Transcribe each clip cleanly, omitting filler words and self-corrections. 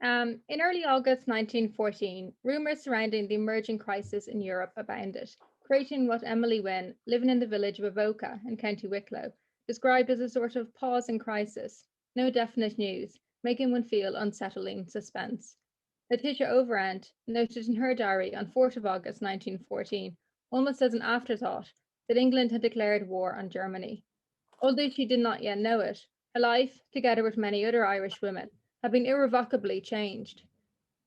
In early August 1914, rumours surrounding the emerging crisis in Europe abounded, creating what Emily Wynne, living in the village of Avoca in County Wicklow, described as a sort of pause in crisis, no definite news, making one feel unsettling suspense. Letitia Overend noted in her diary on 4th of August 1914, almost as an afterthought, that England had declared war on Germany. Although she did not yet know it, her life, together with many other Irish women, had been irrevocably changed.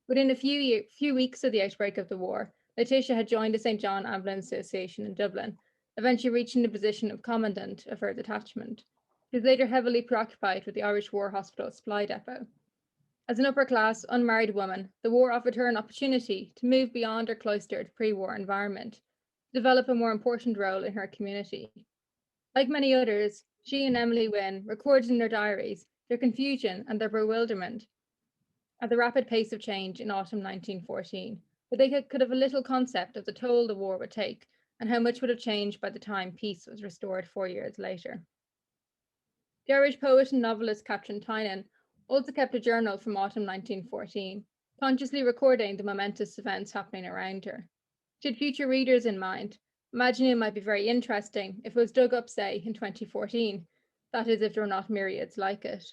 Within a few weeks of the outbreak of the war, Letitia had joined the St. John Ambulance Association in Dublin, eventually reaching the position of commandant of her detachment. She was later heavily preoccupied with the Irish War Hospital supply depot. As an upper-class, unmarried woman, the war offered her an opportunity to move beyond her cloistered pre-war environment, to develop a more important role in her community. Like many others, she and Emily Wynne recorded in their diaries their confusion and their bewilderment at the rapid pace of change in autumn 1914, but they could have a little concept of the toll the war would take and how much would have changed by the time peace was restored 4 years later. The Irish poet and novelist Catherine Tynan also kept a journal from autumn 1914, consciously recording the momentous events happening around her. She had future readers in mind, imagining it might be very interesting if it was dug up, say, in 2014, that is, if there were not myriads like it.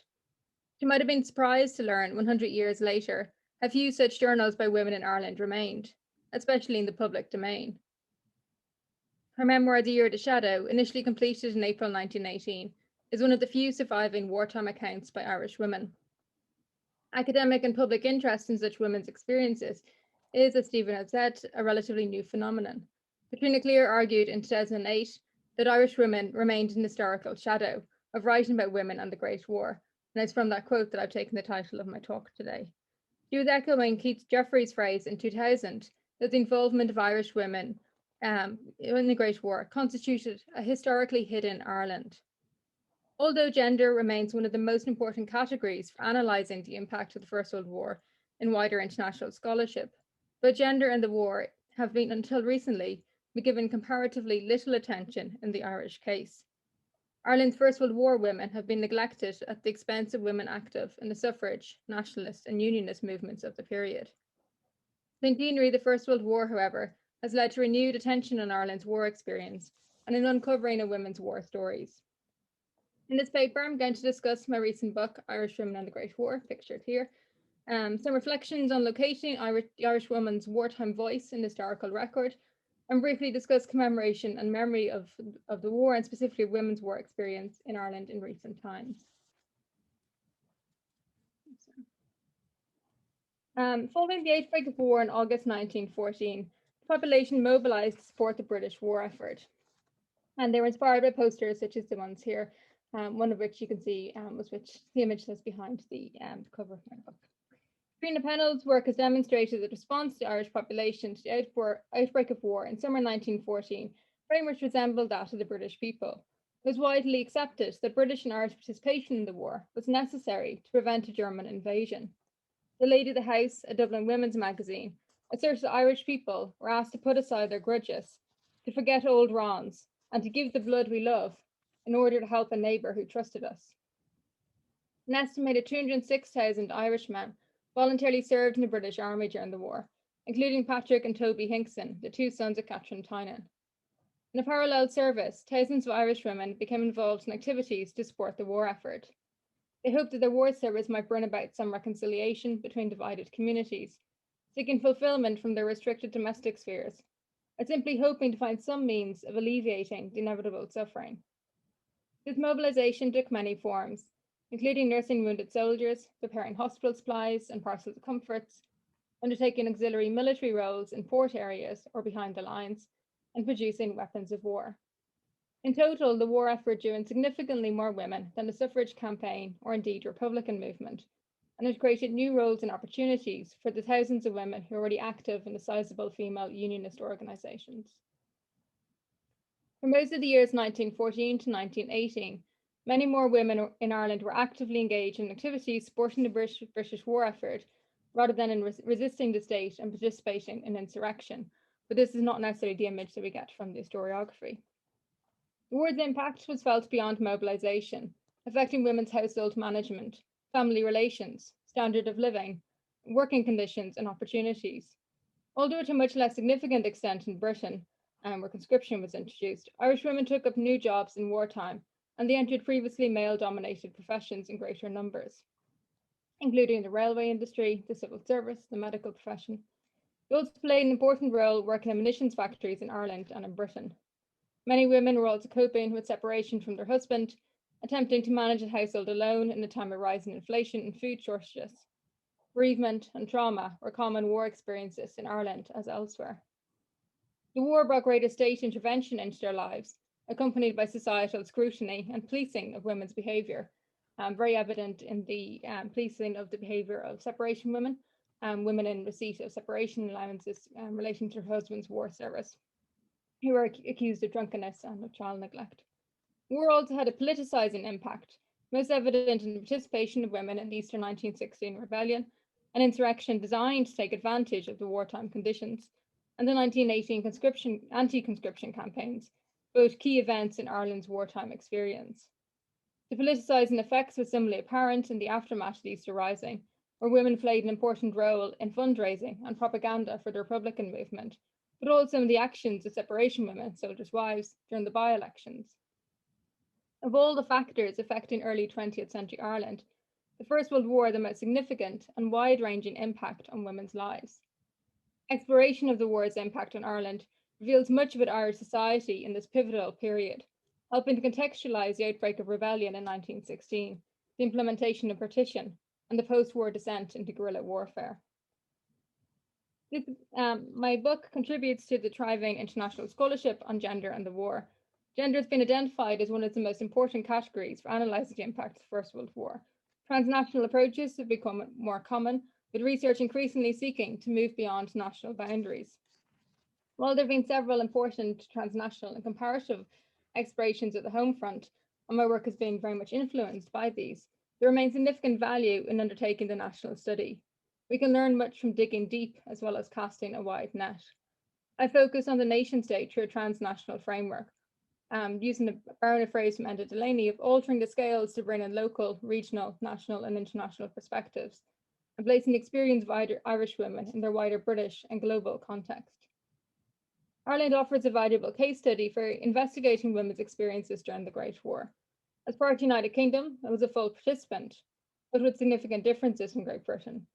She might have been surprised to learn 100 years later how few such journals by women in Ireland remained, especially in the public domain. Her memoir, The Year of the Shadow, initially completed in April 1918, is one of the few surviving wartime accounts by Irish women. Academic and public interest in such women's experiences is, as Stephen had said, a relatively new phenomenon. Katrina Clear argued in 2008 that Irish women remained an historical shadow of writing about women and the Great War, and it's from that quote that I've taken the title of my talk today. She was echoing Keith Jeffrey's phrase in 2000 that the involvement of Irish women in the Great War constituted a historically hidden Ireland. Although gender remains one of the most important categories for analysing the impact of the First World War in wider international scholarship, but gender and the war have been, until recently, been given comparatively little attention in the Irish case. Ireland's First World War women have been neglected at the expense of women active in the suffrage, nationalist and unionist movements of the period. Centenary of the First World War, however, has led to renewed attention on Ireland's war experience and an uncovering of women's war stories. In this paper, I'm going to discuss my recent book, Irish Women and the Great War, pictured here, some reflections on locating the Irish woman's wartime voice in historical record, and briefly discuss commemoration and memory of the war and specifically women's war experience in Ireland in recent times. Following the outbreak of war in August 1914, the population mobilised to support the British war effort. And they were inspired by posters such as the ones here, one of which you can see was the image that's behind the cover of my book. Fiona Pennell's work has demonstrated that response to the Irish population to the outbreak of war in summer 1914 very much resembled that of the British people. It was widely accepted that British and Irish participation in the war was necessary to prevent a German invasion. The Lady of the House, a Dublin women's magazine, asserts that Irish people were asked to put aside their grudges, to forget old wrongs, and to give the blood we love in order to help a neighbour who trusted us. An estimated 206,000 Irishmen voluntarily served in the British Army during the war, including Patrick and Toby Hinkson, the two sons of Catherine Tynan. In a parallel service, thousands of Irish women became involved in activities to support the war effort. They hoped that their war service might bring about some reconciliation between divided communities, seeking fulfillment from their restricted domestic spheres, and simply hoping to find some means of alleviating the inevitable suffering. This mobilisation took many forms, including nursing wounded soldiers, preparing hospital supplies and parcels of comforts, undertaking auxiliary military roles in port areas or behind the lines, and producing weapons of war. In total, the war effort drew in significantly more women than the suffrage campaign or indeed Republican movement, and it created new roles and opportunities for the thousands of women who were already active in the sizable female unionist organisations. For most of the years 1914 to 1918, many more women in Ireland were actively engaged in activities supporting the British war effort rather than in resisting the state and participating in insurrection, but this is not necessarily the image that we get from the historiography. The war's impact was felt beyond mobilisation, affecting women's household management, family relations, standard of living, working conditions and opportunities. Although to a much less significant extent in Britain, where conscription was introduced, Irish women took up new jobs in wartime, and they entered previously male-dominated professions in greater numbers, including the railway industry, the civil service, the medical profession. They also played an important role working in munitions factories in Ireland and in Britain. Many women were also coping with separation from their husband, attempting to manage a household alone in a time of rising inflation and food shortages. Bereavement and trauma were common war experiences in Ireland as elsewhere. The war brought greater state intervention into their lives, accompanied by societal scrutiny and policing of women's behaviour, very evident in the policing of the behaviour of separation women, women in receipt of separation allowances relating to their husband's war service, who were accused of drunkenness and of child neglect. War also had a politicising impact, most evident in the participation of women in the Easter 1916 rebellion, an insurrection designed to take advantage of the wartime conditions, and the 1918 anti-conscription campaigns, both key events in Ireland's wartime experience. The politicising effects were similarly apparent in the aftermath of the Easter Rising, where women played an important role in fundraising and propaganda for the Republican movement, but also in the actions of separation women, soldiers' wives, during the by-elections. Of all the factors affecting early 20th century Ireland, the First World War had the most significant and wide-ranging impact on women's lives. Exploration of the war's impact on Ireland reveals much about Irish society in this pivotal period, helping to contextualise the outbreak of rebellion in 1916, the implementation of partition, and the post-war descent into guerrilla warfare. My book contributes to the thriving international scholarship on gender and the war. Gender has been identified as one of the most important categories for analysing the impact of the First World War. Transnational approaches have become more common, with research increasingly seeking to move beyond national boundaries. While there have been several important transnational and comparative explorations at the home front, and my work has been very much influenced by these, there remains significant value in undertaking the national study. We can learn much from digging deep as well as casting a wide net. I focus on the nation state through a transnational framework, using the borrowing a phrase from Enda Delaney of altering the scales to bring in local, regional, national and international perspectives, and placing the experience of Irish women in their wider British and global context. Ireland offers a valuable case study for investigating women's experiences during the Great War. As part of the United Kingdom, I was a full participant, but with significant differences from Great Britain.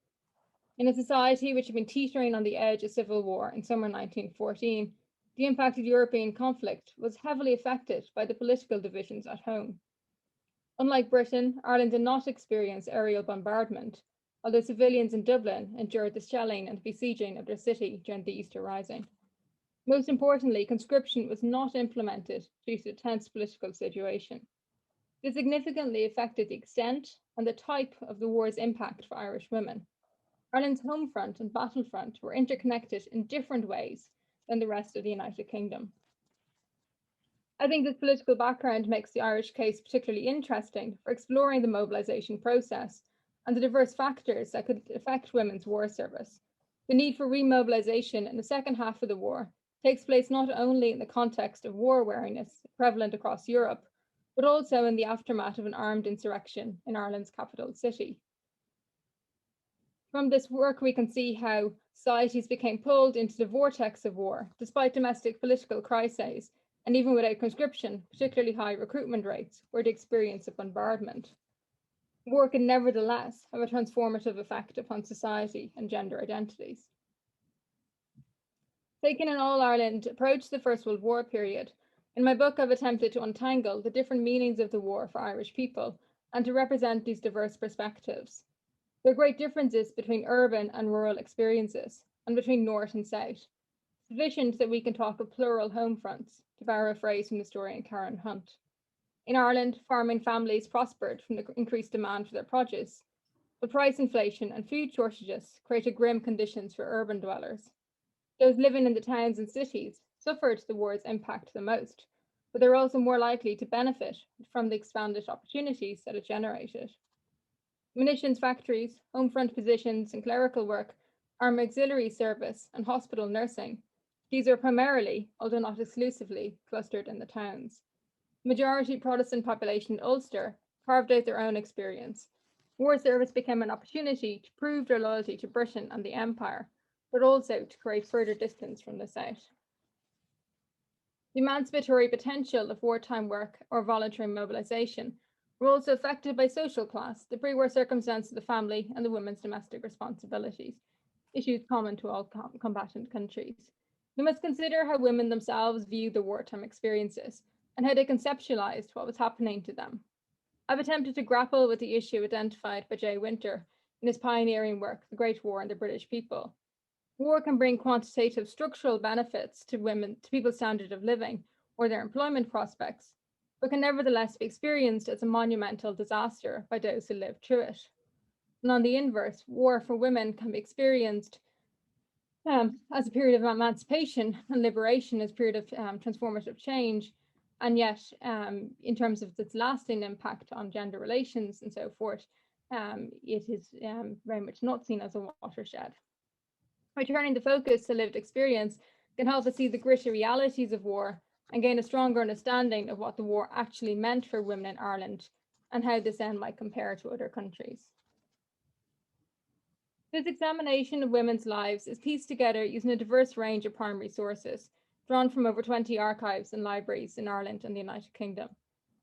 In a society which had been teetering on the edge of civil war in summer 1914, the impact of European conflict was heavily affected by the political divisions at home. Unlike Britain, Ireland did not experience aerial bombardment, although civilians in Dublin endured the shelling and besieging of their city during the Easter Rising. Most importantly, conscription was not implemented due to the tense political situation. This significantly affected the extent and the type of the war's impact for Irish women. Ireland's home front and battlefront were interconnected in different ways than the rest of the United Kingdom. I think this political background makes the Irish case particularly interesting for exploring the mobilisation process and the diverse factors that could affect women's war service. The need for remobilisation in the second half of the war takes place not only in the context of war weariness prevalent across Europe, but also in the aftermath of an armed insurrection in Ireland's capital city. From this work, we can see how societies became pulled into the vortex of war, despite domestic political crises, and even without conscription, particularly high recruitment rates, or the experience of bombardment. War can nevertheless have a transformative effect upon society and gender identities. Taking an all-Ireland approach to the First World War period, in my book I've attempted to untangle the different meanings of the war for Irish people and to represent these diverse perspectives. There are great differences between urban and rural experiences, and between North and South, sufficient that we can talk of plural home fronts, to borrow a phrase from the historian Karen Hunt. In Ireland, farming families prospered from the increased demand for their produce, but price inflation and food shortages created grim conditions for urban dwellers. Those living in the towns and cities suffered the war's impact the most, but they were also more likely to benefit from the expanded opportunities that it generated. Munitions factories, home front positions, and clerical work, army auxiliary service, and hospital nursing. These are primarily, although not exclusively, clustered in the towns. The majority Protestant population in Ulster carved out their own experience, war service became an opportunity to prove their loyalty to Britain and the Empire, but also to create further distance from the South. The emancipatory potential of wartime work or voluntary mobilisation were also affected by social class, the pre-war circumstance of the family, and the women's domestic responsibilities, issues common to all combatant countries. We must consider how women themselves viewed the wartime experiences and how they conceptualised what was happening to them. I've attempted to grapple with the issue identified by J. Winter in his pioneering work, The Great War and the British People. War can bring quantitative structural benefits to people's standard of living or their employment prospects, but can nevertheless be experienced as a monumental disaster by those who lived through it. And on the inverse, war for women can be experienced as a period of emancipation and liberation, as a period of transformative change, and yet in terms of its lasting impact on gender relations and so forth, it is very much not seen as a watershed. By turning the focus to lived experience can help us see the gritty realities of war and gain a stronger understanding of what the war actually meant for women in Ireland and how this then might compare to other countries. This examination of women's lives is pieced together using a diverse range of primary sources, drawn from over 20 archives and libraries in Ireland and the United Kingdom.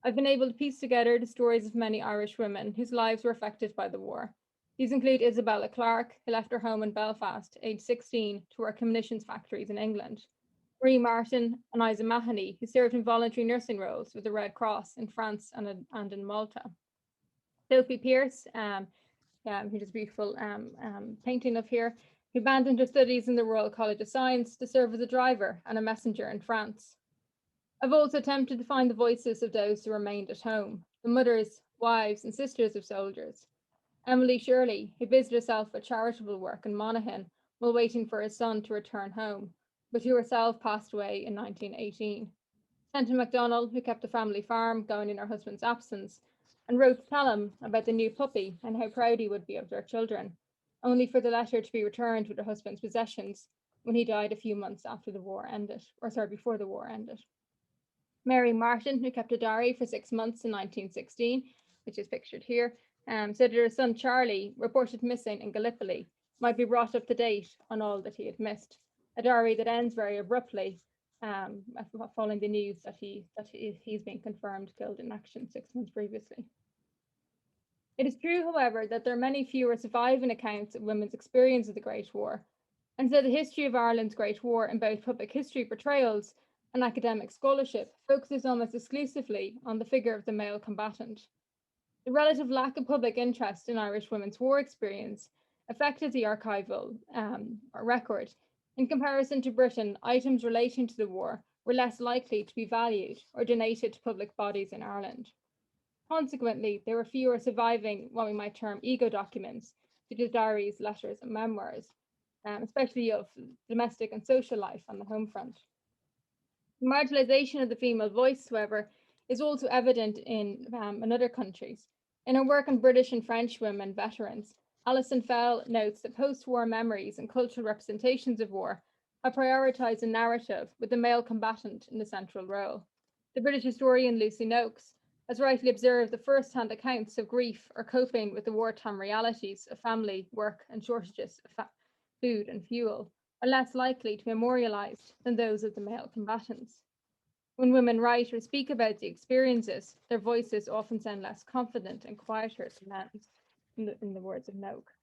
I've been able to piece together the stories of many Irish women whose lives were affected by the war. These include Isabella Clarke, who left her home in Belfast, aged 16, to work in munitions factories in England. Marie Martin and Isa Mahoney, who served in voluntary nursing roles with the Red Cross in France and in Malta. Sophie Pearce, who does a beautiful painting of here, who abandoned her studies in the Royal College of Science to serve as a driver and a messenger in France. I've also attempted to find the voices of those who remained at home, the mothers, wives, and sisters of soldiers. Emily Shirley, who busied herself with charitable work in Monaghan while waiting for her son to return home, but who herself passed away in 1918. Senta MacDonald, who kept the family farm going in her husband's absence, and wrote to tell him about the new puppy and how proud he would be of their children, only for the letter to be returned with her husband's possessions when he died a few months after the war ended, before the war ended. Mary Martin, who kept a diary for 6 months in 1916, which is pictured here, said that her son Charlie, reported missing in Gallipoli, might be brought up to date on all that he had missed. A diary that ends very abruptly, following the news that he's been confirmed killed in action 6 months previously. It is true, however, that there are many fewer surviving accounts of women's experience of the Great War, and so the history of Ireland's Great War in both public history portrayals and academic scholarship focuses almost exclusively on the figure of the male combatant. The relative lack of public interest in Irish women's war experience affected the archival record. In comparison to Britain, items relating to the war were less likely to be valued or donated to public bodies in Ireland. Consequently, there were fewer surviving what we might term ego documents, such as diaries, letters, and memoirs, especially of domestic and social life on the home front. The marginalisation of the female voice, however, is also evident in other countries. In her work on British and French women veterans, Alison Fell notes that post-war memories and cultural representations of war have prioritised a narrative with the male combatant in the central role. The British historian Lucy Noakes has rightly observed that first-hand accounts of grief or coping with the wartime realities of family, work, and shortages of food and fuel are less likely to be memorialised than those of the male combatants. When women write or speak about the experiences, their voices often sound less confident and quieter than men's, in the words of Noakes.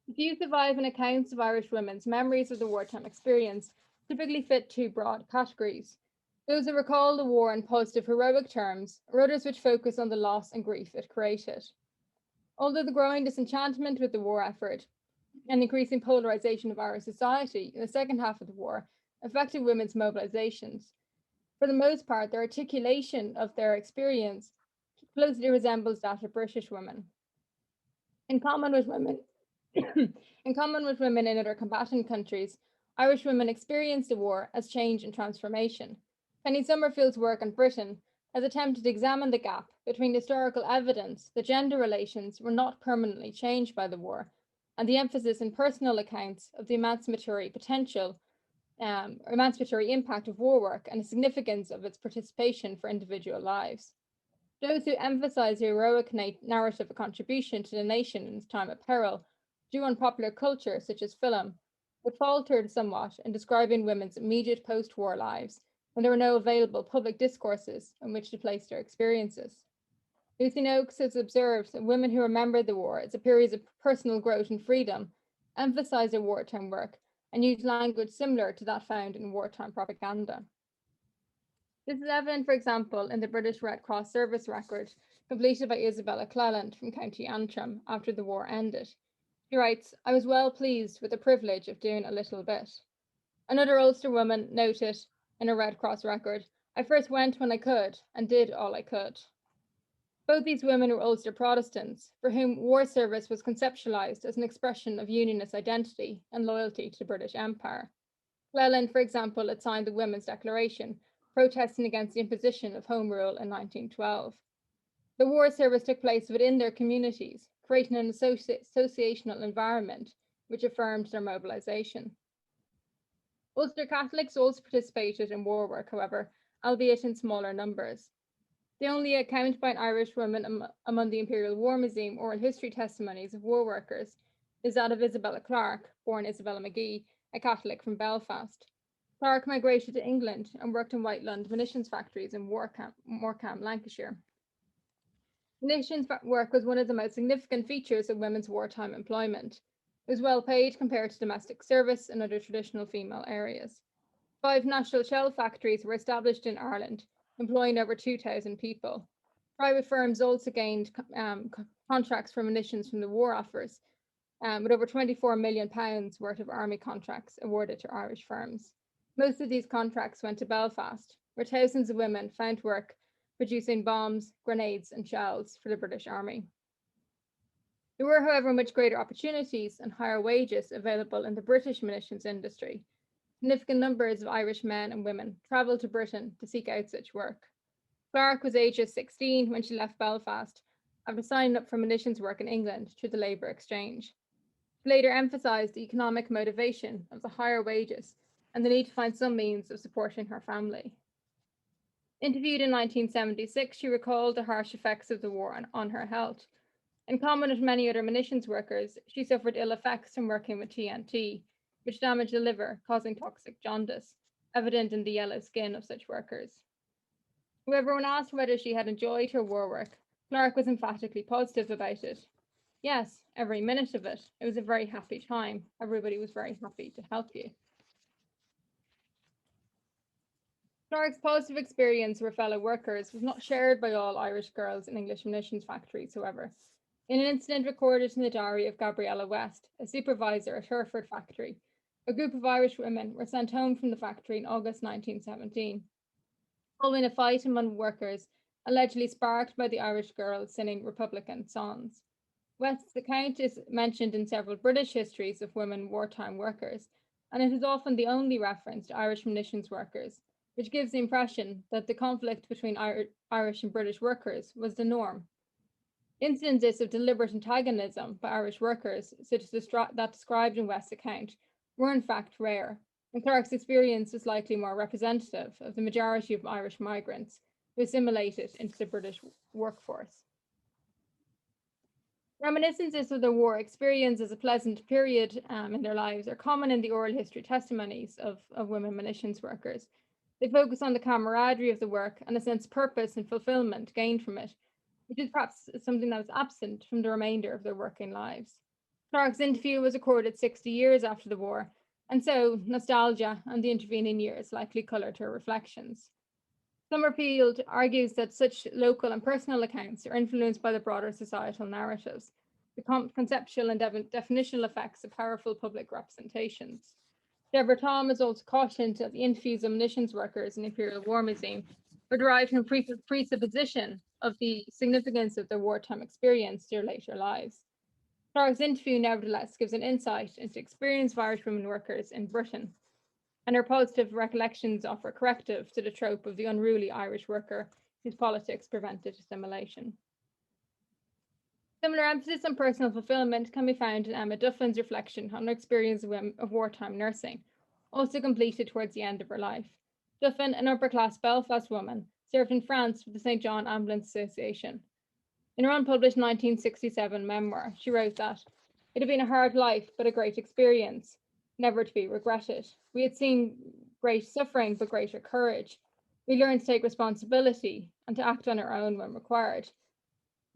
The few surviving accounts of Irish women's memories of the wartime experience typically fit two broad categories: those that recall the war in positive heroic terms, or others which focus on the loss and grief it created. Although the growing disenchantment with the war effort and increasing polarisation of Irish society in the second half of the war affected women's mobilisations, for the most part, their articulation of their experience closely resembles that of British women. In common with women in other combatant countries, Irish women experienced the war as change and transformation. Penny Summerfield's work on Britain has attempted to examine the gap between historical evidence that gender relations were not permanently changed by the war and the emphasis in personal accounts of the emancipatory potential emancipatory impact of war work and the significance of its participation for individual lives. Those who emphasise the heroic narrative of contribution to the nation in its time of peril, drew on popular culture such as film, but faltered somewhat in describing women's immediate post-war lives when there were no available public discourses in which to place their experiences. Lucy Noakes has observed that women who remember the war as a period of personal growth and freedom emphasise their wartime work and use language similar to that found in wartime propaganda. This is evident, for example, in the British Red Cross service record completed by Isabella Cleland from County Antrim after the war ended. She writes, "I was well pleased with the privilege of doing a little bit." Another Ulster woman noted in a Red Cross record, "I first went when I could and did all I could." Both these women were Ulster Protestants, for whom war service was conceptualised as an expression of unionist identity and loyalty to the British Empire. Cleland, for example, had signed the Women's Declaration, protesting against the imposition of Home Rule in 1912. The war service took place within their communities, creating an associational environment which affirmed their mobilisation. Ulster Catholics also participated in war work, however, albeit in smaller numbers. The only account by an Irish woman among the Imperial War Museum oral history testimonies of war workers is that of Isabella Clark, born Isabella McGee, a Catholic from Belfast. Clark migrated to England and worked in Whiteland munitions factories in Morecambe, Lancashire. Munitions work was one of the most significant features of women's wartime employment. It was well paid compared to domestic service and other traditional female areas. 5 national shell factories were established in Ireland, employing over 2,000 people. Private firms also gained contracts for munitions from the War Office, with over £24 million worth of army contracts awarded to Irish firms. Most of these contracts went to Belfast, where thousands of women found work producing bombs, grenades, and shells for the British Army. There were, however, much greater opportunities and higher wages available in the British munitions industry. Significant numbers of Irish men and women travelled to Britain to seek out such work. Clark was aged 16 when she left Belfast after signing up for munitions work in England through the Labour Exchange. She later emphasised the economic motivation of the higher wages and the need to find some means of supporting her family. Interviewed in 1976, she recalled the harsh effects of the war on her health. In common with many other munitions workers, she suffered ill effects from working with TNT, which damaged the liver, causing toxic jaundice, evident in the yellow skin of such workers. However, when asked whether she had enjoyed her war work, Clark was emphatically positive about it. "Yes, every minute of it. It was a very happy time. Everybody was very happy to help you." Clark's positive experience with fellow workers was not shared by all Irish girls in English munitions factories, however. In an incident recorded in the diary of Gabriella West, a supervisor at Hereford factory, a group of Irish women were sent home from the factory in August 1917, following a fight among workers allegedly sparked by the Irish girls singing Republican songs. West's account is mentioned in several British histories of women wartime workers, and it is often the only reference to Irish munitions workers, which gives the impression that the conflict between Irish and British workers was the norm. Instances of deliberate antagonism by Irish workers, such as that described in West's account, were in fact rare, and Clark's experience was likely more representative of the majority of Irish migrants who assimilated into the British workforce. Reminiscences of the war experience as a pleasant period in their lives are common in the oral history testimonies of women munitions workers. They focus on the camaraderie of the work and a sense of purpose and fulfillment gained from it, which is perhaps something that was absent from the remainder of their working lives. Clark's interview was recorded 60 years after the war, and so nostalgia and the intervening years likely coloured her reflections. Summerfield argues that such local and personal accounts are influenced by the broader societal narratives, the conceptual and definitional effects of powerful public representations. Deborah Tom has also cautioned that the interviews of munitions workers in the Imperial War Museum were derived from a presupposition of the significance of their wartime experience to their later lives. Clark's interview nevertheless gives an insight into the experience of Irish women workers in Britain, and her positive recollections offer corrective to the trope of the unruly Irish worker whose politics prevented assimilation. Similar emphasis on personal fulfillment can be found in Emma Duffin's reflection on her experience of wartime nursing, also completed towards the end of her life. Duffin, an upper-class Belfast woman, served in France with the St. John Ambulance Association. In her unpublished 1967 memoir, she wrote that it had been a hard life, but a great experience, never to be regretted. We had seen great suffering, but greater courage. We learned to take responsibility and to act on our own when required.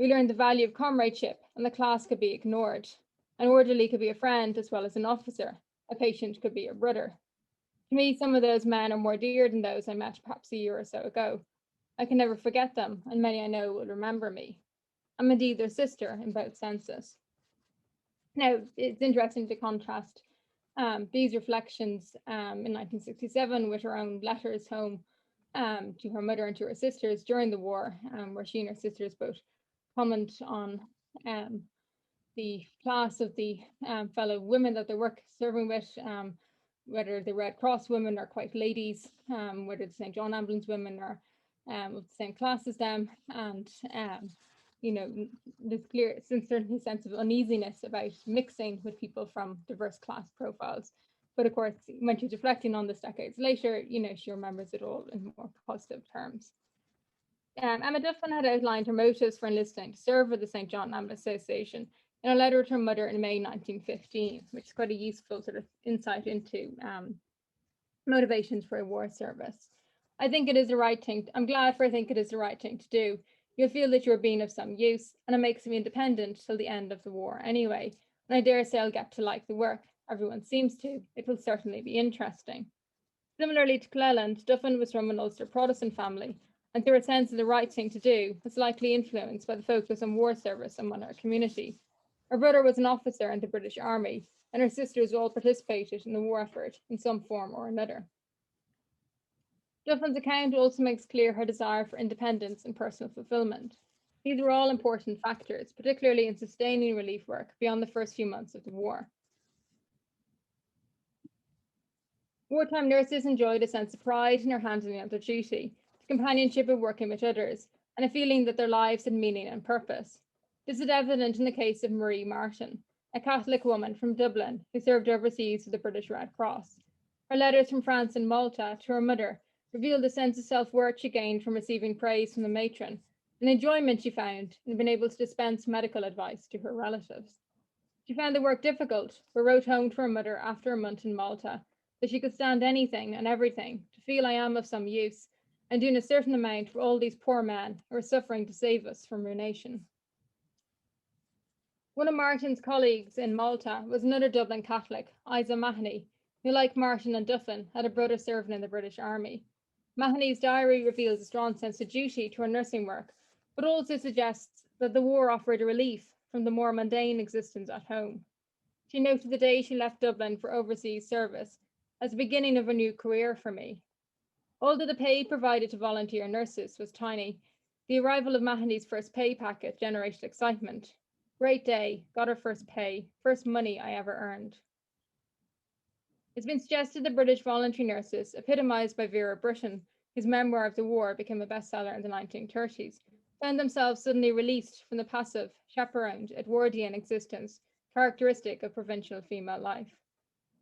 We learned the value of comradeship, and the class could be ignored. An orderly could be a friend as well as an officer. A patient could be a brother. To me, some of those men are more dear than those I met perhaps a year or so ago. I can never forget them, and many I know will remember me. I'm indeed their sister in both senses. Now, it's interesting to contrast these reflections in 1967 with her own letters home to her mother and to her sisters during the war, where she and her sisters both comment on the class of the fellow women that they work serving with, whether the Red Cross women are quite ladies, whether the St. John Ambulance women are of the same class as them, and you know, there's clear certainly sense of uneasiness about mixing with people from diverse class profiles. But of course, when she's reflecting on this decades later, you know, she remembers it all in more positive terms. Emma Duffin had outlined her motives for enlisting to serve with the St. John Ambulance Association in a letter to her mother in May 1915, which is quite a useful sort of insight into motivations for a war service. I think it is the right thing. I'm glad for I think it is the right thing to do. You'll feel that you're being of some use, and it makes me independent till the end of the war anyway. And I dare say I'll get to like the work. Everyone seems to. It will certainly be interesting. Similarly to Cleland, Duffin was from an Ulster Protestant family, and through a sense of the right thing to do, was likely influenced by the focus on war service among our community. Her brother was an officer in the British Army, and her sisters all participated in the war effort in some form or another. Duffin's account also makes clear her desire for independence and personal fulfillment. These were all important factors, particularly in sustaining relief work beyond the first few months of the war. Wartime nurses enjoyed a sense of pride in their handling of their duty, the companionship of working with others, and a feeling that their lives had meaning and purpose. This is evident in the case of Marie Martin, a Catholic woman from Dublin who served overseas with the British Red Cross. Her letters from France and Malta to her mother revealed a sense of self-worth she gained from receiving praise from the matron, an enjoyment she found in being able to dispense medical advice to her relatives. She found the work difficult, but wrote home to her mother after a month in Malta that she could stand anything and everything to feel I am of some use and doing a certain amount for all these poor men who are suffering to save us from ruination. One of Martin's colleagues in Malta was another Dublin Catholic, Isa Mahoney, who, like Martin and Duffin, had a brother serving in the British Army. Mahoney's diary reveals a strong sense of duty to her nursing work, but also suggests that the war offered a relief from the more mundane existence at home. She noted the day she left Dublin for overseas service as the beginning of a new career for me. Although the pay provided to volunteer nurses was tiny, the arrival of Mahoney's first pay packet generated excitement. Great day, got her first pay, first money I ever earned. It's been suggested that British voluntary nurses, epitomised by Vera Brittain, whose memoir of the war became a bestseller in the 1930s, found themselves suddenly released from the passive, chaperoned, Edwardian existence characteristic of provincial female life.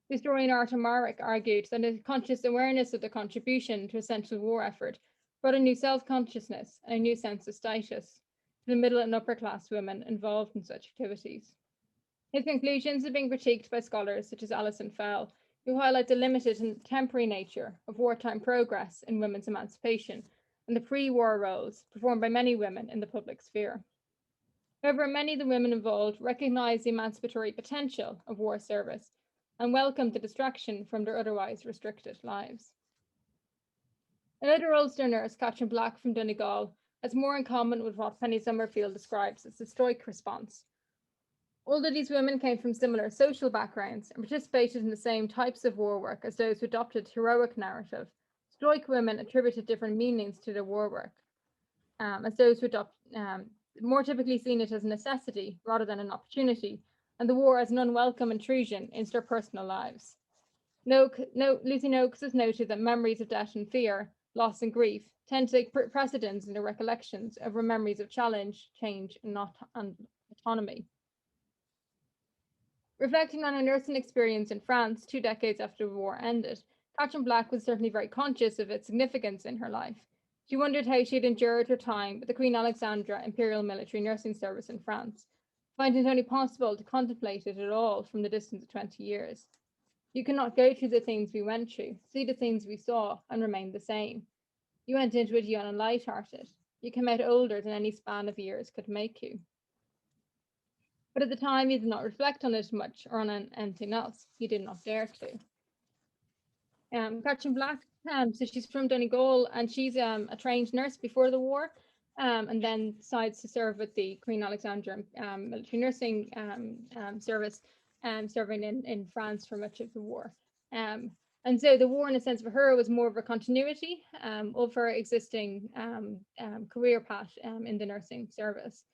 Historian Arthur Marwick argued that a conscious awareness of the contribution to a central war effort brought a new self-consciousness and a new sense of status to the middle and upper class women involved in such activities. His conclusions have been critiqued by scholars such as Alison Fell, who highlight the limited and temporary nature of wartime progress in women's emancipation and the pre-war roles performed by many women in the public sphere. However, many of the women involved recognise the emancipatory potential of war service and welcomed the distraction from their otherwise restricted lives. Another Ulster nurse, Catherine Black from Donegal, has more in common with what Penny Summerfield describes as the stoic response. Although these women came from similar social backgrounds and participated in the same types of war work as those who adopted heroic narrative, stoic women attributed different meanings to their war work, as those who adopt more typically seen it as a necessity rather than an opportunity, and the war as an unwelcome intrusion into their personal lives. Lucy Noakes has noted that memories of death and fear, loss and grief tend to take precedence in their recollections over memories of challenge, change, and autonomy. Reflecting on her nursing experience in France 2 decades after the war ended, Catherine Black was certainly very conscious of its significance in her life. She wondered how she had endured her time with the Queen Alexandra Imperial Military Nursing Service in France, finding it only possible to contemplate it at all from the distance of 20 years. You cannot go through the things we went through, see the things we saw, and remain the same. You went into it young and light-hearted. You came out older than any span of years could make you. But at the time, you did not reflect on it much or on anything else. You did not dare to. Gretchen Black, so she's from Donegal, and she's a trained nurse before the war, and then decides to serve with the Queen Alexandra Military Nursing Service, serving in France for much of the war. And so the war, in a sense, for her was more of a continuity of her existing career path in the nursing service.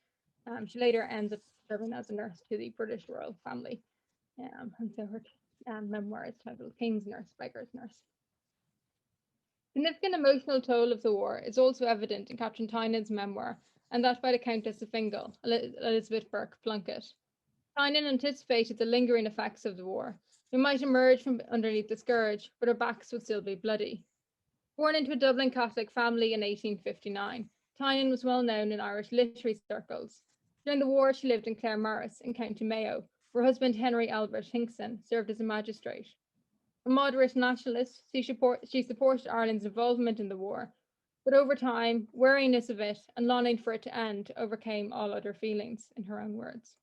She later ends up serving as a nurse to the British royal family. And so her memoir is titled King's Nurse, Beggar's Nurse. Significant emotional toll of the war is also evident in Catherine Tynan's memoir, and that by the Countess of Fingal, Elizabeth Burke Plunkett. Tynan anticipated the lingering effects of the war. We might emerge from underneath the scourge, but our backs would still be bloody. Born into a Dublin Catholic family in 1859, Tynan was well known in Irish literary circles. During the war, she lived in Claremorris in County Mayo, where husband Henry Albert Hinkson served as a magistrate. A moderate nationalist, she supported Ireland's involvement in the war, but over time, weariness of it and longing for it to end overcame all other feelings, in her own words.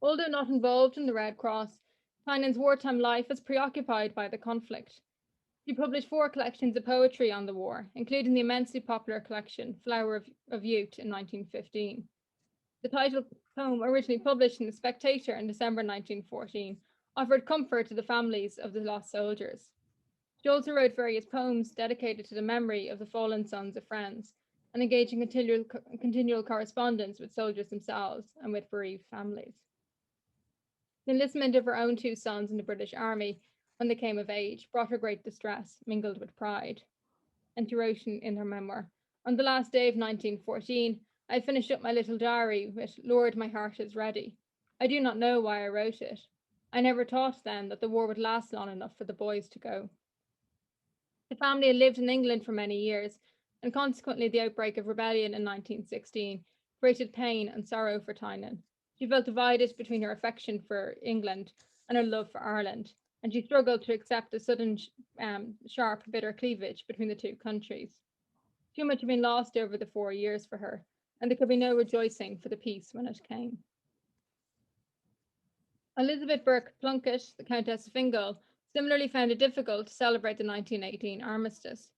Although not involved in the Red Cross, Tynan's wartime life was preoccupied by the conflict. She published 4 collections of poetry on the war, including the immensely popular collection Flower of Youth in 1915. The title poem, originally published in The Spectator in December 1914, offered comfort to the families of the lost soldiers. She also wrote various poems dedicated to the memory of the fallen sons of friends, and engaged in continual correspondence with soldiers themselves and with bereaved families. The enlistment of her own 2 sons in the British Army when they came of age brought her great distress, mingled with pride. And she wrote in her memoir, "On the last day of 1914, I finished up my little diary with 'Lord, my heart is ready.' I do not know why I wrote it. I never thought then that the war would last long enough for the boys to go." The family had lived in England for many years, and consequently the outbreak of rebellion in 1916 created pain and sorrow for Tynan. She felt divided between her affection for England and her love for Ireland, and she struggled to accept the sudden, sharp, bitter cleavage between the 2 countries. Too much had been lost over the 4 years for her, and there could be no rejoicing for the peace when it came. Elizabeth Burke Plunkett, the Countess of Fingal, similarly found it difficult to celebrate the 1918 armistice.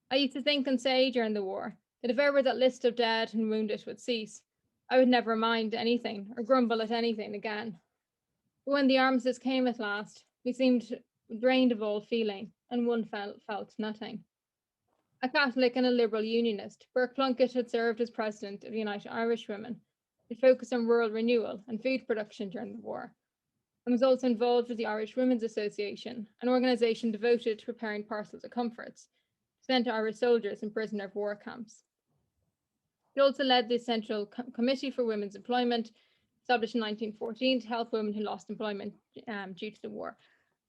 "I used to think and say during the war that if ever that list of dead and wounded would cease, I would never mind anything or grumble at anything again. But when the armistice came at last, we seemed drained of all feeling, and one felt nothing." A Catholic and a Liberal Unionist, Burke Plunkett had served as president of United Irish Women, to focus on rural renewal and food production during the war, and was also involved with the Irish Women's Association, an organisation devoted to preparing parcels of comforts sent to Irish soldiers in prisoner of war camps. He also led the Central Committee for Women's Employment, established in 1914 to help women who lost employment due to the war.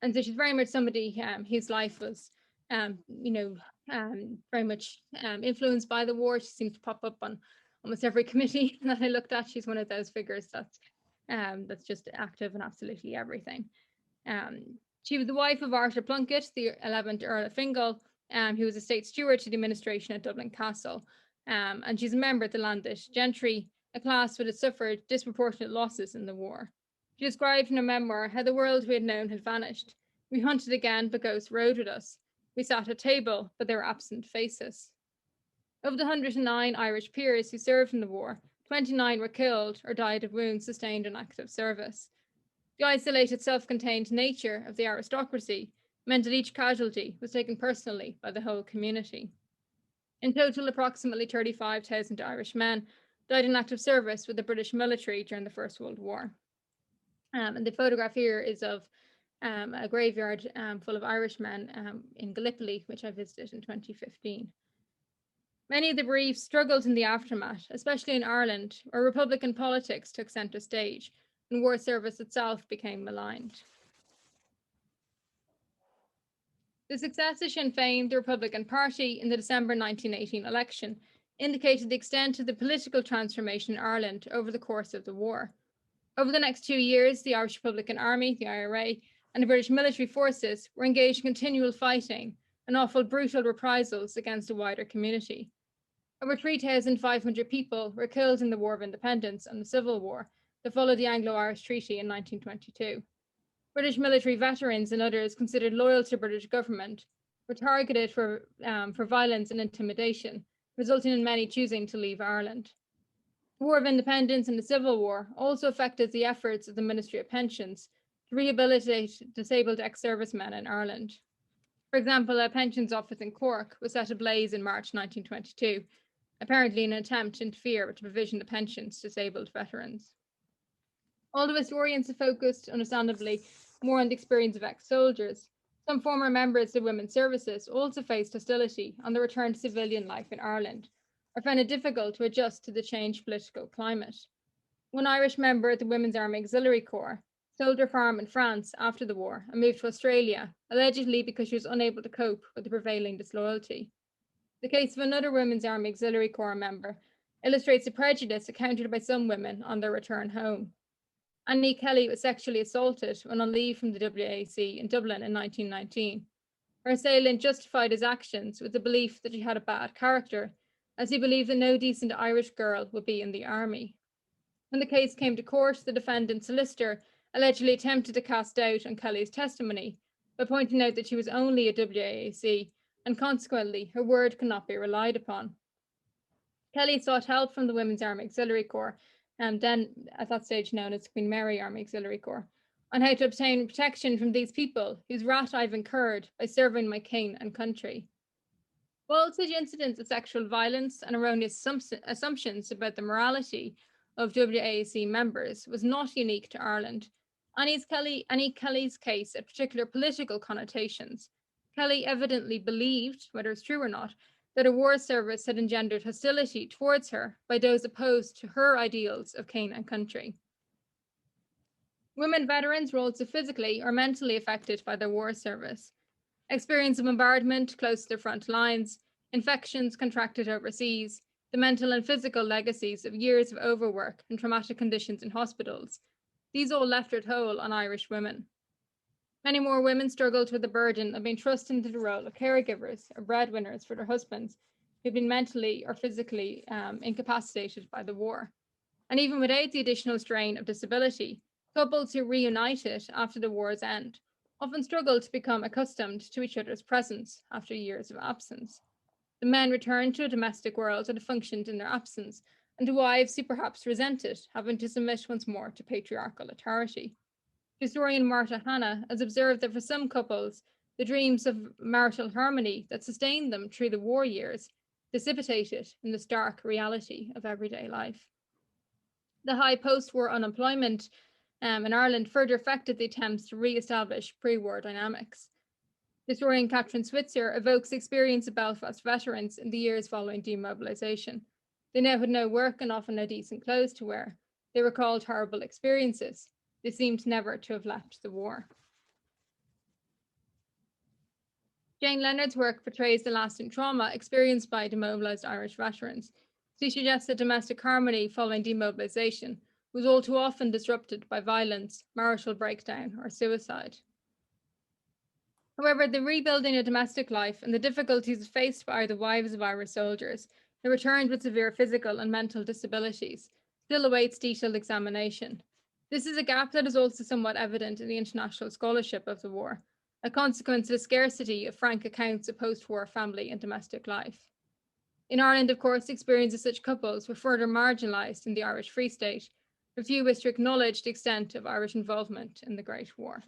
And so she's very much somebody whose life was, very much influenced by the war. She seems to pop up on almost every committee that I looked at. She's one of those figures that's just active in absolutely everything. She was the wife of Arthur Plunkett, the 11th Earl of Fingal, who was a state steward to the administration at Dublin Castle. And she's a member of the landed gentry, a class that had suffered disproportionate losses in the war. She described in her memoir how the world we had known had vanished. We hunted again, but ghosts rode with us. We sat at table, but there were absent faces. Of the 109 Irish peers who served in the war, 29 were killed or died of wounds sustained in active service. The isolated, self-contained nature of the aristocracy meant that each casualty was taken personally by the whole community. In total, approximately 35,000 Irish men died in active service with the British military during the First World War. And the photograph here is of a graveyard full of Irishmen in Gallipoli, which I visited in 2015. Many of the bereaved struggled in the aftermath, especially in Ireland, where Republican politics took centre stage and war service itself became maligned. The success of Sinn Féin, the Republican Party, in the December 1918 election indicated the extent of the political transformation in Ireland over the course of the war. Over the next 2 years, the Irish Republican Army, the IRA, and the British military forces were engaged in continual fighting and offered brutal reprisals against the wider community. Over 3,500 people were killed in the War of Independence and the Civil War that followed the Anglo-Irish Treaty in 1922. British military veterans and others considered loyal to the British government were targeted for violence and intimidation, resulting in many choosing to leave Ireland. The War of Independence and the Civil War also affected the efforts of the Ministry of Pensions to rehabilitate disabled ex-servicemen in Ireland. For example, a pensions office in Cork was set ablaze in March 1922, apparently in an attempt to interfere with the provision of pensions to disabled veterans. Although historians have focused, understandably, more on the experience of ex-soldiers, some former members of the women's services also faced hostility on the return to civilian life in Ireland, or found it difficult to adjust to the changed political climate. One Irish member of the Women's Army Auxiliary Corps sold her farm in France after the war and moved to Australia, allegedly because she was unable to cope with the prevailing disloyalty. The case of another Women's Army Auxiliary Corps member illustrates the prejudice encountered by some women on their return home. Annie Kelly was sexually assaulted when on leave from the WAC in Dublin in 1919. Her assailant justified his actions with the belief that she had a bad character, as he believed that no decent Irish girl would be in the army. When the case came to court, the defendant's solicitor allegedly attempted to cast doubt on Kelly's testimony by pointing out that she was only a WAC and consequently her word could not be relied upon. Kelly sought help from the Women's Army Auxiliary Corps, then at that stage known as Queen Mary Army Auxiliary Corps, on how to obtain protection from these people whose wrath I've incurred by serving my king and country. While such incidents of sexual violence and erroneous assumptions about the morality of WAC members was not unique to Ireland, Annie Kelly's case had particular political connotations. Kelly evidently believed, whether it's true or not, that a war service had engendered hostility towards her by those opposed to her ideals of king and country. Women veterans were also physically or mentally affected by their war service. Experience of bombardment close to their front lines, infections contracted overseas, the mental and physical legacies of years of overwork and traumatic conditions in hospitals, these all left their toll on Irish women. Many more women struggled with the burden of being thrust into the role of caregivers or breadwinners for their husbands who'd been mentally or physically incapacitated by the war. And even without the additional strain of disability, couples who reunited after the war's end often struggled to become accustomed to each other's presence after years of absence. The men returned to a domestic world that had functioned in their absence, and the wives who perhaps resented having to submit once more to patriarchal authority. Historian Martha Hanna has observed that for some couples, the dreams of marital harmony that sustained them through the war years dissipated in the stark reality of everyday life. The high post-war unemployment in Ireland further affected the attempts to re-establish pre-war dynamics. Historian Catherine Switzer evokes the experience of Belfast veterans in the years following demobilisation. They now had no work and often no decent clothes to wear. They recalled horrible experiences. They seemed never to have left the war. Jane Leonard's work portrays the lasting trauma experienced by demobilised Irish veterans. She suggests that domestic harmony following demobilisation was all too often disrupted by violence, marital breakdown, or suicide. However, the rebuilding of domestic life and the difficulties faced by the wives of Irish soldiers who returned with severe physical and mental disabilities still awaits detailed examination. This is a gap that is also somewhat evident in the international scholarship of the war, a consequence of the scarcity of frank accounts of post-war family and domestic life. In Ireland, of course, the experience of such couples were further marginalised in the Irish Free State, for few wish to acknowledge the extent of Irish involvement in the Great War.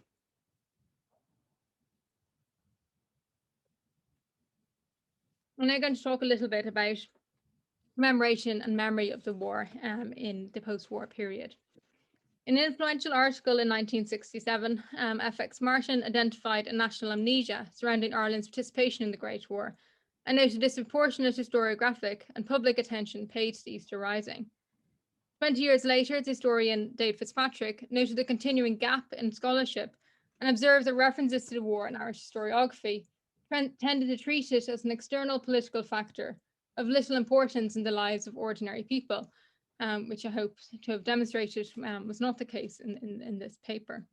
I'm now going to talk a little bit about commemoration and memory of the war in the post-war period. In an influential article in 1967, F.X. Martin identified a national amnesia surrounding Ireland's participation in the Great War and noted disproportionate historiographic and public attention paid to the Easter Rising. 20 years later, the historian Dave Fitzpatrick noted the continuing gap in scholarship and observed that references to the war in Irish historiography tended to treat it as an external political factor of little importance in the lives of ordinary people, which I hope to have demonstrated was not the case in this paper.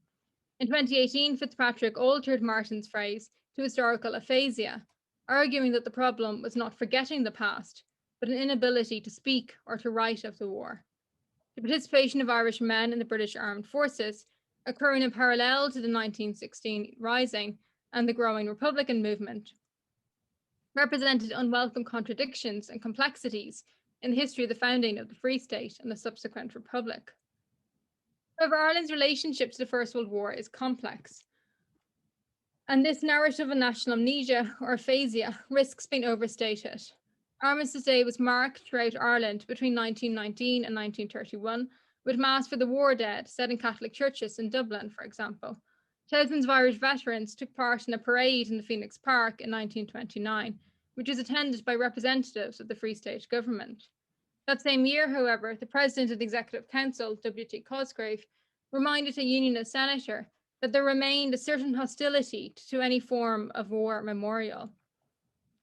In 2018, Fitzpatrick altered Martin's phrase to historical aphasia, arguing that the problem was not forgetting the past, but an inability to speak or to write of the war. The participation of Irish men in the British Armed Forces, occurring in parallel to the 1916 Rising and the growing Republican movement, represented unwelcome contradictions and complexities in the history of the founding of the Free State and the subsequent Republic. However, Ireland's relationship to the First World War is complex, and this narrative of national amnesia or aphasia risks being overstated. Armistice Day was marked throughout Ireland between 1919 and 1931, with Mass for the war dead said in Catholic churches in Dublin, for example. Thousands of Irish veterans took part in a parade in the Phoenix Park in 1929, which was attended by representatives of the Free State government. That same year, however, the President of the Executive Council, W.T. Cosgrave, reminded a Unionist senator that there remained a certain hostility to any form of war memorial.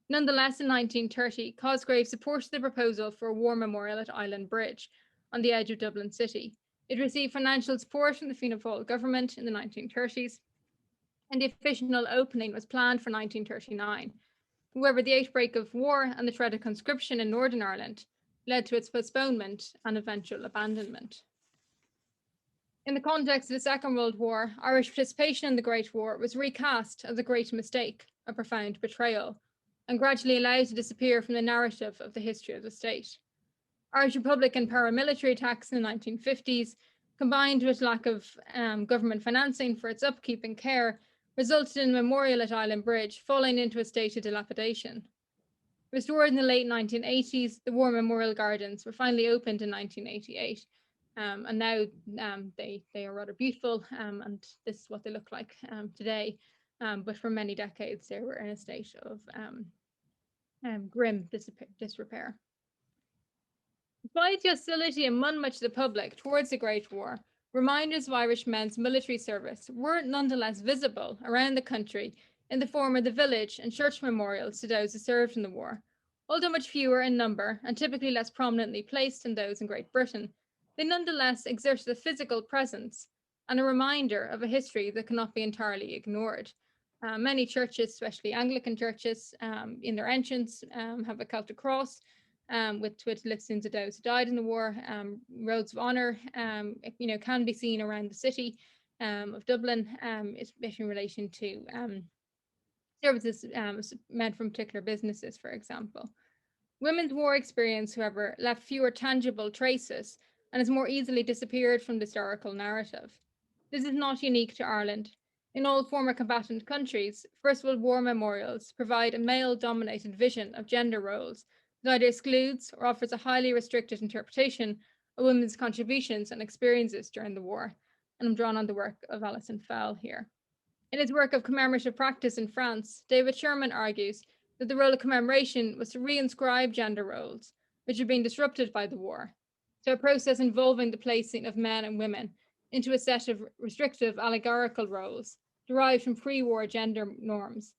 Nonetheless, in 1930, Cosgrave supported the proposal for a war memorial at Island Bridge on the edge of Dublin City. It received financial support from the Fianna Fáil government in the 1930s, and the official opening was planned for 1939. However, the outbreak of war and the threat of conscription in Northern Ireland led to its postponement and eventual abandonment. In the context of the Second World War, Irish participation in the Great War was recast as a great mistake, a profound betrayal, and gradually allowed to disappear from the narrative of the history of the state. Irish Republican paramilitary attacks in the 1950s, combined with lack of government financing for its upkeep and care, resulted in a memorial at Island Bridge falling into a state of dilapidation. Restored in the late 1980s, the War Memorial Gardens were finally opened in 1988, and now they are rather beautiful, and this is what they look like today. But for many decades, they were in a state of grim disrepair. Despite the hostility among much of the public towards the Great War, reminders of Irish men's military service were nonetheless visible around the country in the form of the village and church memorials to those who served in the war. Although much fewer in number and typically less prominently placed than those in Great Britain, they nonetheless exerted a physical presence and a reminder of a history that cannot be entirely ignored. Many churches, especially Anglican churches, in their entrance have a Celtic cross with listings of those who died in the war. Roads of honour, can be seen around the city of Dublin, especially in relation to services meant from particular businesses, for example. Women's war experience, however, left fewer tangible traces and has more easily disappeared from the historical narrative. This is not unique to Ireland. In all former combatant countries, First World War memorials provide a male-dominated vision of gender roles that either excludes or offers a highly restricted interpretation of women's contributions and experiences during the war. And I'm drawn on the work of Alison Fell here. In his work of commemorative practice in France, David Sherman argues that the role of commemoration was to reinscribe gender roles, which had been disrupted by the war. So a process involving the placing of men and women into a set of restrictive allegorical roles derived from pre-war gender norms.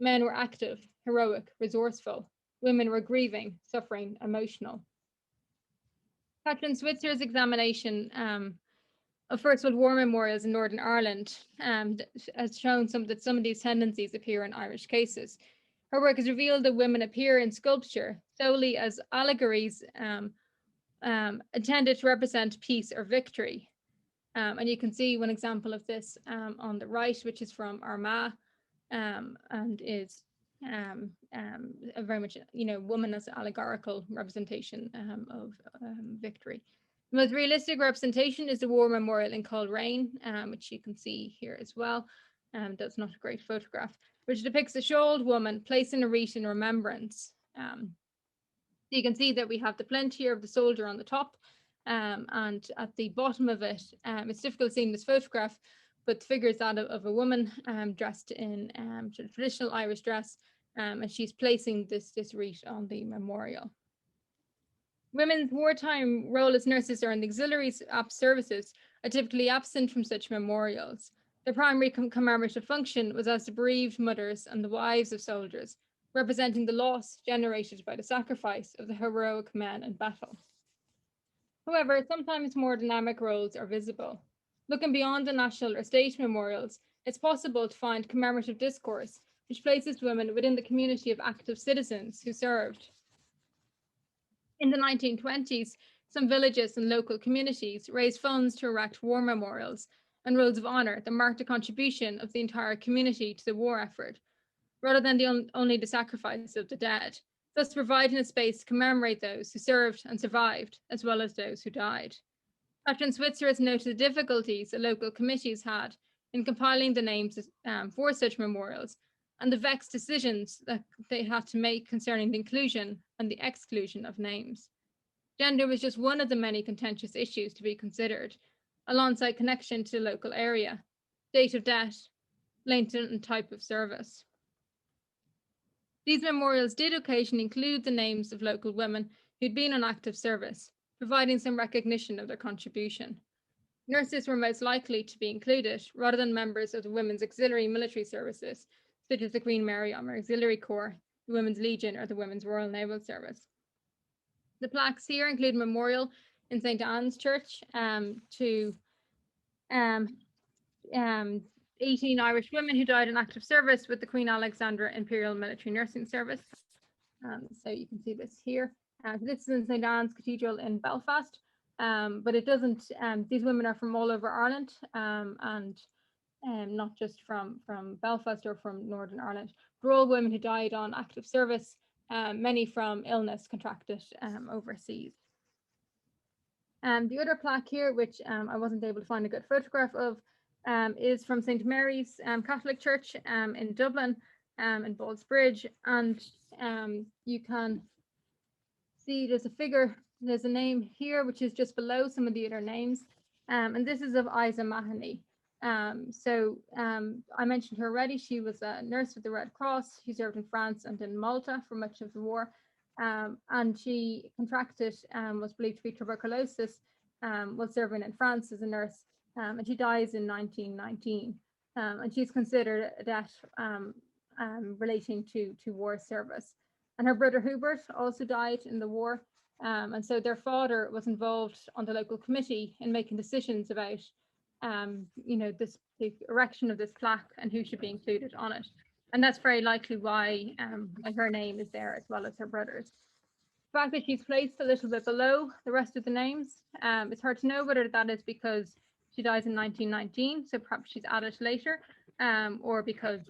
Men were active, heroic, resourceful. Women were grieving, suffering, emotional. Katrin Switzer's examination of First World War memorials in Northern Ireland has shown that some of these tendencies appear in Irish cases. Her work has revealed that women appear in sculpture solely as allegories intended to represent peace or victory. And you can see one example of this on the right, which is from Armagh, and is a very much, woman as an allegorical representation of victory. The most realistic representation is the war memorial in Coleraine, which you can see here as well. That's not a great photograph, which depicts a shawled woman placing a wreath in remembrance. So you can see that we have the plenteer of the soldier on the top, and at the bottom of it, it's difficult seeing this photograph, but the figure is that of a woman dressed in sort of traditional Irish dress, and she's placing this wreath on the memorial. Women's wartime role as nurses or in the auxiliary services are typically absent from such memorials. The primary commemorative function was as the bereaved mothers and the wives of soldiers, representing the loss generated by the sacrifice of the heroic men in battle. However, sometimes more dynamic roles are visible. Looking beyond the national or state memorials, it's possible to find commemorative discourse which places women within the community of active citizens who served. In the 1920s, some villages and local communities raised funds to erect war memorials and rolls of honour that marked the contribution of the entire community to the war effort, rather than only the sacrifice of the dead, thus providing a space to commemorate those who served and survived, as well as those who died. Catherine Switzer has noted the difficulties that local committees had in compiling the names for such memorials and the vexed decisions that they had to make concerning the inclusion and the exclusion of names. Gender was just one of the many contentious issues to be considered, alongside connection to the local area, date of death, length and type of service. These memorials did occasionally include the names of local women who'd been on active service, providing some recognition of their contribution. Nurses were most likely to be included, rather than members of the Women's Auxiliary Military Services, such as the Queen Mary Armor Auxiliary Corps, the Women's Legion, or the Women's Royal Naval Service. The plaques here include a memorial in St. Anne's Church to 18 Irish women who died in active service with the Queen Alexandra Imperial Military Nursing Service. So you can see this here. This is in St. Anne's Cathedral in Belfast, but it doesn't, these women are from all over Ireland and not just from Belfast or from Northern Ireland. They're all women who died on active service, many from illness contracted overseas. The other plaque here, which I wasn't able to find a good photograph of, is from St. Mary's Catholic Church in Dublin, in Ballsbridge, and you can see there's a figure, there's a name here which is just below some of the other names, and this is of Isa Mahoney. I mentioned her already. She was a nurse with the Red Cross. She served in France and in Malta for much of the war, and she contracted was believed to be tuberculosis while serving in France as a nurse, and she dies in 1919, and she's considered a death relating to war service. And her brother Hubert also died in the war, and so their father was involved on the local committee in making decisions about the erection of this plaque and who should be included on it. And that's very likely why her name is there, as well as her brother's. The fact that she's placed a little bit below the rest of the names, it's hard to know whether that is because she dies in 1919, so perhaps she's added later, or because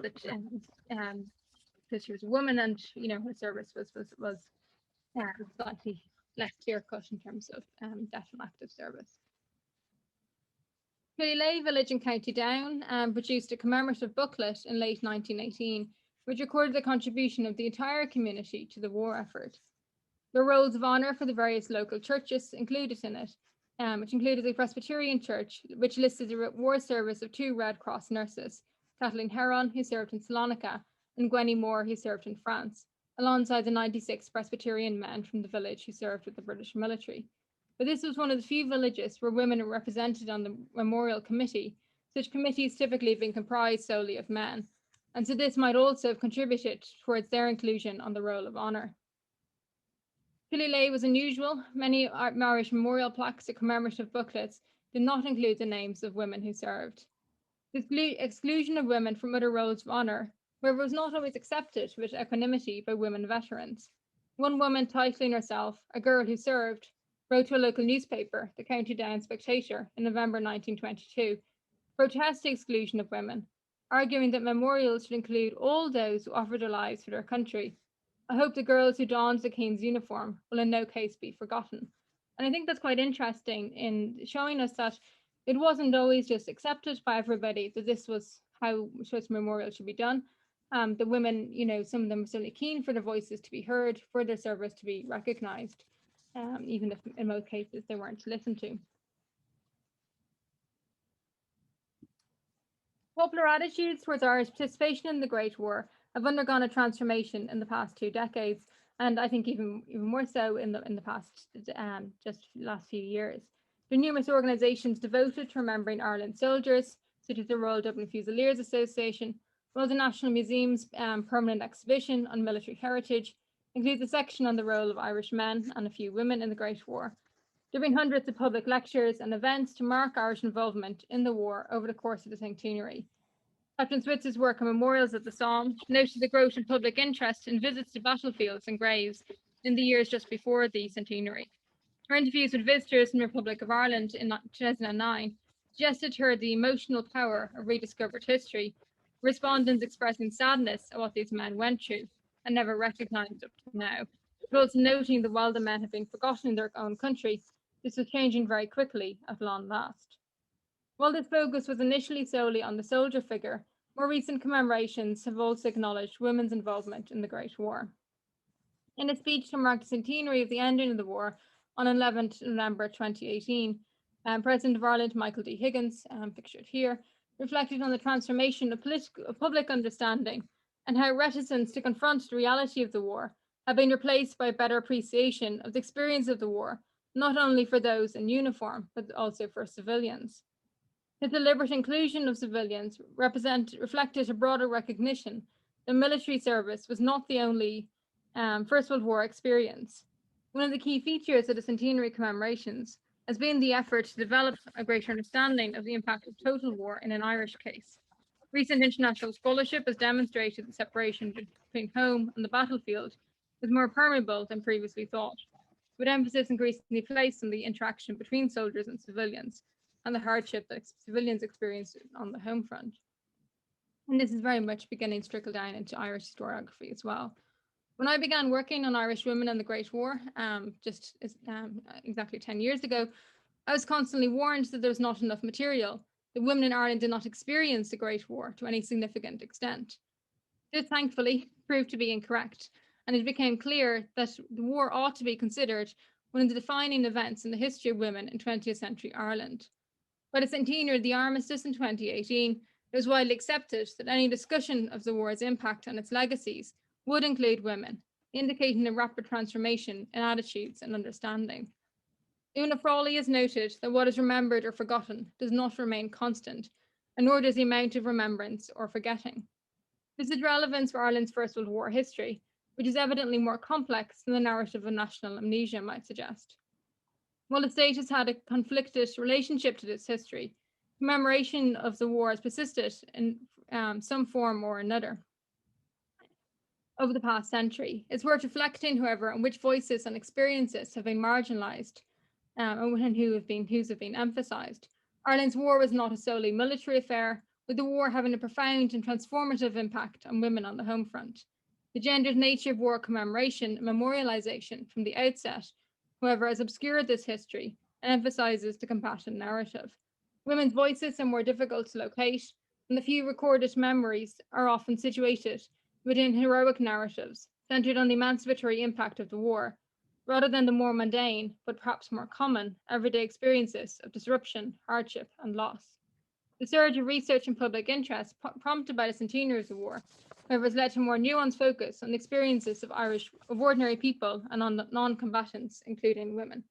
she was a woman and her service was slightly less clear cut in terms of death from active service. Killyleagh village in County Down produced a commemorative booklet in late 1918, which recorded the contribution of the entire community to the war effort. The rolls of honour for the various local churches included in it, which included the Presbyterian Church, which listed the war service of 2 Red Cross nurses, Kathleen Heron, who served in Salonika, and Gwenny Moore, who served in France, alongside the 96 Presbyterian men from the village who served with the British military. But this was one of the few villages where women are represented on the memorial committee. Such committees typically have been comprised solely of men, and so this might also have contributed towards their inclusion on the roll of honour. Killyleagh was unusual. Many Irish memorial plaques or commemorative booklets did not include the names of women who served. The exclusion of women from other rolls of honour, however, was not always accepted with equanimity by women veterans. One woman titling herself "A Girl Who Served" wrote to a local newspaper, the County Down Spectator, in November 1922, protest the exclusion of women, arguing that memorials should include all those who offered their lives for their country. I hope the girls who donned the King's uniform will in no case be forgotten. And I think that's quite interesting in showing us that it wasn't always just accepted by everybody that this was how such memorial should be done. The women, some of them were certainly keen for their voices to be heard, for their service to be recognised, even if in most cases they weren't listened to. Popular attitudes towards Irish participation in the Great War have undergone a transformation in the past 2 decades, and I think even more so in the past last few years. There are numerous organisations devoted to remembering Ireland's soldiers, such as the Royal Dublin Fusiliers Association, while the National Museum's permanent exhibition on military heritage includes a section on the role of Irish men and a few women in the Great War. There have been hundreds of public lectures and events to mark Irish involvement in the war over the course of the centenary. Captain Switzer's work on memorials at the Somme noted the growth in public interest in visits to battlefields and graves in the years just before the centenary. Her interviews with visitors from the Republic of Ireland in 2009 suggested to her the emotional power of rediscovered history, respondents expressing sadness at what these men went through and never recognised up to now, but also noting that while the men have been forgotten in their own country, this was changing very quickly at long last. While this focus was initially solely on the soldier figure, more recent commemorations have also acknowledged women's involvement in the Great War. In a speech to mark the centenary of the ending of the war on 11th November 2018, President of Ireland, Michael D. Higgins, pictured here, reflected on the transformation of public understanding and how reticence to confront the reality of the war have been replaced by a better appreciation of the experience of the war, not only for those in uniform, but also for civilians. The deliberate inclusion of civilians reflected a broader recognition that military service was not the only First World War experience. One of the key features of the centenary commemorations has been the effort to develop a greater understanding of the impact of total war in an Irish case. Recent international scholarship has demonstrated the separation between home and the battlefield is more permeable than previously thought, with emphasis increasingly placed on the interaction between soldiers and civilians and the hardship that civilians experience on the home front. And this is very much beginning to trickle down into Irish historiography as well. When I began working on Irish women and the Great War, exactly 10 years ago, I was constantly warned that there was not enough material, that women in Ireland did not experience the Great War to any significant extent. This thankfully proved to be incorrect, and it became clear that the war ought to be considered one of the defining events in the history of women in 20th century Ireland. By the centenary of the armistice in 2018, it was widely accepted that any discussion of the war's impact and its legacies would include women, indicating a rapid transformation in attitudes and understanding. Una Frawley has noted that what is remembered or forgotten does not remain constant, and nor does the amount of remembrance or forgetting. This is relevant for Ireland's First World War history, which is evidently more complex than the narrative of national amnesia might suggest. While the state has had a conflicted relationship to this history, commemoration of the war has persisted in some form or another over the past century. It's worth reflecting, however, on which voices and experiences have been marginalised and whose have been emphasised. Ireland's war was not a solely military affair, with the war having a profound and transformative impact on women on the home front. The gendered nature of war commemoration and memorialisation from the outset, however, has obscured this history and emphasises the combatant narrative. Women's voices are more difficult to locate, and the few recorded memories are often situated within heroic narratives centred on the emancipatory impact of the war, rather than the more mundane, but perhaps more common, everyday experiences of disruption, hardship, and loss. The surge of research and public interest prompted by the centenary of the war, however, has led to a more nuanced focus on the experiences of ordinary people and on non-combatants, including women.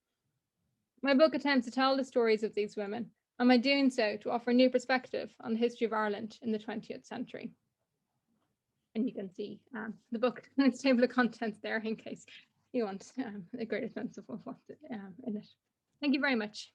My book attempts to tell the stories of these women, and by doing so, to offer a new perspective on the history of Ireland in the 20th century. And you can see the book and its table of contents there in case you want a greater sense of what's in it. Thank you very much.